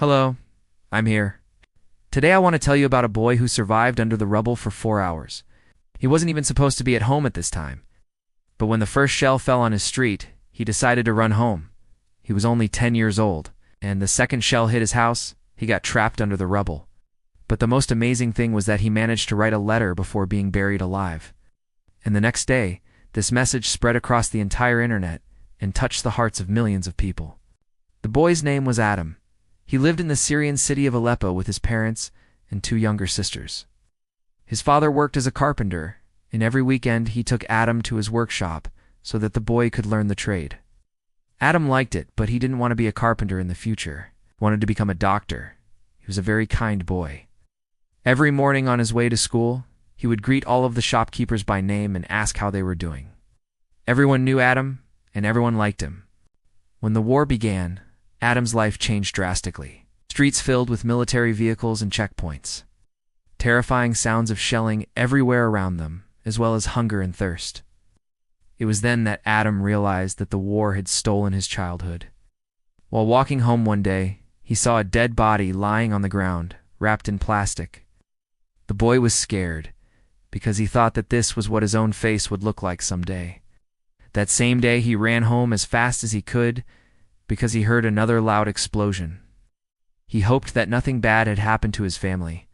Hello, I'm here. Today I want to tell you about a boy who survived under the rubble for 4 hours. He wasn't even supposed to be at home at this time. But when the first shell fell on his street, he decided to run home. He was only 10 years old, and the second shell hit his house, he got trapped under the rubble. But the most amazing thing was that he managed to write a letter before being buried alive. And the next day, this message spread across the entire internet and touched the hearts of millions of people. The boy's name was Adam. He lived in the Syrian city of Aleppo with his parents and 2 younger sisters. His father worked as a carpenter, and every weekend he took Adam to his workshop so that the boy could learn the trade. Adam liked it, but he didn't want to be a carpenter in the future. He wanted to become a doctor. He was a very kind boy. Every morning on his way to school, he would greet all of the shopkeepers by name and ask how they were doing. Everyone knew Adam, and everyone liked him. When the war began, Adam's life changed drastically. Streets filled with military vehicles and checkpoints. Terrifying sounds of shelling everywhere around them, as well as hunger and thirst. It was then that Adam realized that the war had stolen his childhood. While walking home one day, he saw a dead body lying on the ground, wrapped in plastic. The boy was scared, because he thought that this was what his own face would look like someday. That same day he ran home as fast as he could, because he heard another loud explosion. He hoped that nothing bad had happened to his family.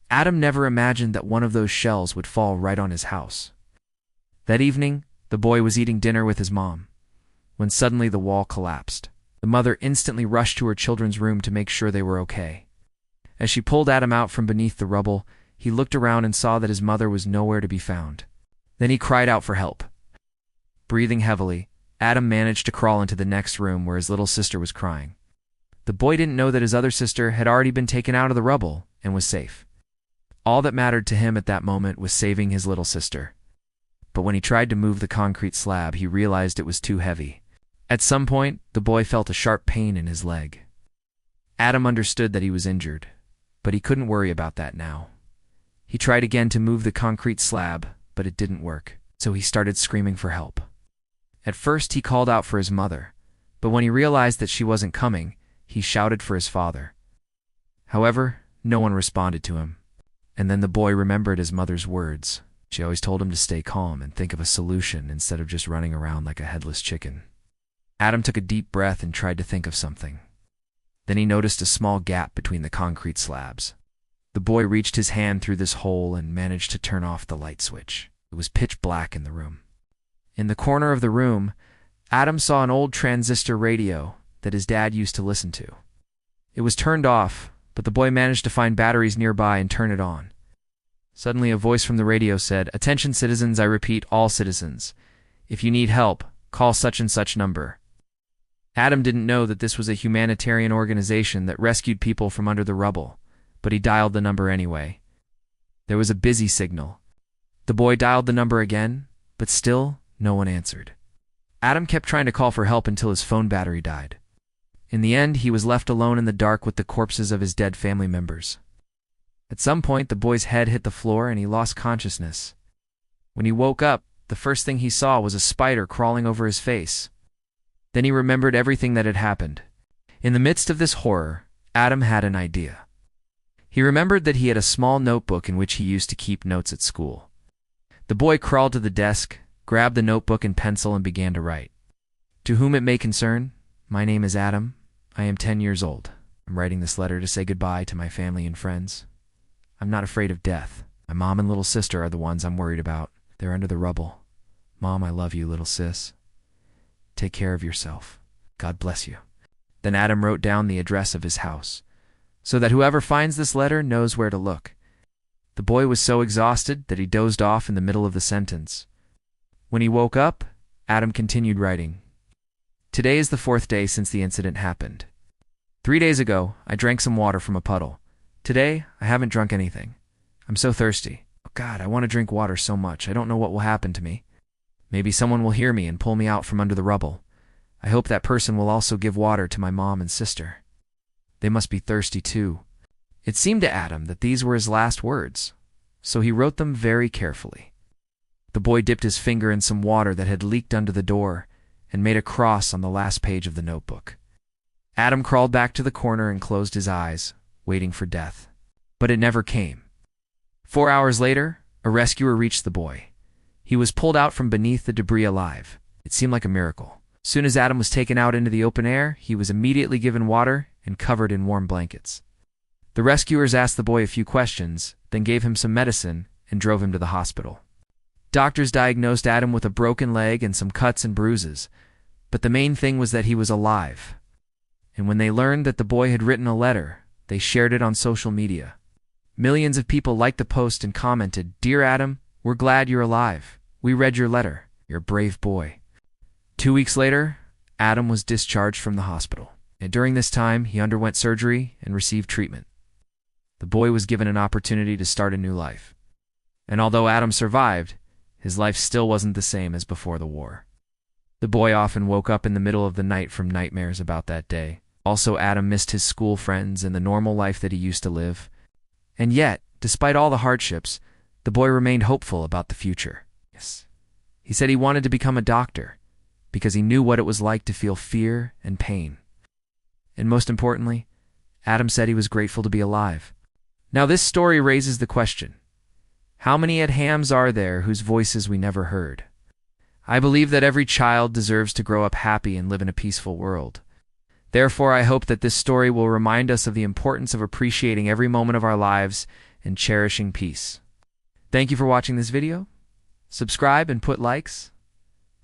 Adam never imagined that one of those shells would fall right on his house. That evening, the boy was eating dinner with his mom, when suddenly the wall collapsed. The mother instantly rushed to her children's room to make sure they were okay. As she pulled Adam out from beneath the rubble, he looked around and saw that his mother was nowhere to be found. Then he cried out for help. Breathing heavily, Adam managed to crawl into the next room where his little sister was crying. The boy didn't know that his other sister had already been taken out of the rubble and was safe. All that mattered to him at that moment was saving his little sister. But when he tried to move the concrete slab, he realized it was too heavy. At some point, the boy felt a sharp pain in his leg. Adam understood that he was injured, but he couldn't worry about that now. He tried again to move the concrete slab, but it didn't work, so he started screaming for help. At first, he called out for his mother, but when he realized that she wasn't coming, he shouted for his father. However, no one responded to him. And then the boy remembered his mother's words. She always told him to stay calm and think of a solution instead of just running around like a headless chicken. Adam took a deep breath and tried to think of something. Then he noticed a small gap between the concrete slabs. The boy reached his hand through this hole and managed to turn off the light switch. It was pitch black in the room. In the corner of the room, Adam saw an old transistor radio that his dad used to listen to. It was turned off, but the boy managed to find batteries nearby and turn it on. Suddenly a voice from the radio said, "Attention citizens, I repeat, all citizens. If you need help, call such and such number." Adam didn't know that this was a humanitarian organization that rescued people from under the rubble, but he dialed the number anyway. There was a busy signal. The boy dialed the number again, but still no one answered. Adam kept trying to call for help until his phone battery died. In the end, he was left alone in the dark with the corpses of his dead family members. At some point, the boy's head hit the floor and he lost consciousness. When he woke up, the first thing he saw was a spider crawling over his face. Then he remembered everything that had happened. In the midst of this horror, Adam had an idea. He remembered that he had a small notebook in which he used to keep notes at school. The boy crawled to the desk, grabbed the notebook and pencil and began to write. "To whom it may concern, my name is Adam. I am 10 years old. I'm writing this letter to say goodbye to my family and friends. I'm not afraid of death. My mom and little sister are the ones I'm worried about. They're under the rubble. Mom, I love you, little sis. Take care of yourself. God bless you." Then Adam wrote down the address of his house, so that whoever finds this letter knows where to look. The boy was so exhausted that he dozed off in the middle of the sentence. When he woke up, Adam continued writing. "Today is the 4th day since the incident happened. 3 days ago, I drank some water from a puddle. Today, I haven't drunk anything. I'm so thirsty. Oh God, I want to drink water so much. I don't know what will happen to me. Maybe someone will hear me and pull me out from under the rubble. I hope that person will also give water to my mom and sister. They must be thirsty too." It seemed to Adam that these were his last words, so he wrote them very carefully. The boy dipped his finger in some water that had leaked under the door and made a cross on the last page of the notebook. Adam crawled back to the corner and closed his eyes, waiting for death. But it never came. 4 hours later, a rescuer reached the boy. He was pulled out from beneath the debris alive. It seemed like a miracle. As soon as Adam was taken out into the open air, he was immediately given water and covered in warm blankets. The rescuers asked the boy a few questions, then gave him some medicine and drove him to the hospital. Doctors diagnosed Adam with a broken leg and some cuts and bruises, but the main thing was that he was alive. And when they learned that the boy had written a letter, they shared it on social media. Millions of people liked the post and commented, "Dear Adam, we're glad you're alive. We read your letter. You're a brave boy." 2 weeks later, Adam was discharged from the hospital. And during this time, he underwent surgery and received treatment. The boy was given an opportunity to start a new life. And although Adam survived, his life still wasn't the same as before the war. The boy often woke up in the middle of the night from nightmares about that day. Also, Adam missed his school friends and the normal life that he used to live. And yet, despite all the hardships, the boy remained hopeful about the future. Yes. He said he wanted to become a doctor because he knew what it was like to feel fear and pain. And most importantly, Adam said he was grateful to be alive. Now this story raises the question, how many Adhams are there whose voices we never heard? I believe that every child deserves to grow up happy and live in a peaceful world. Therefore, I hope that this story will remind us of the importance of appreciating every moment of our lives and cherishing peace. Thank you for watching this video. Subscribe and put likes.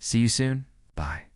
See you soon. Bye.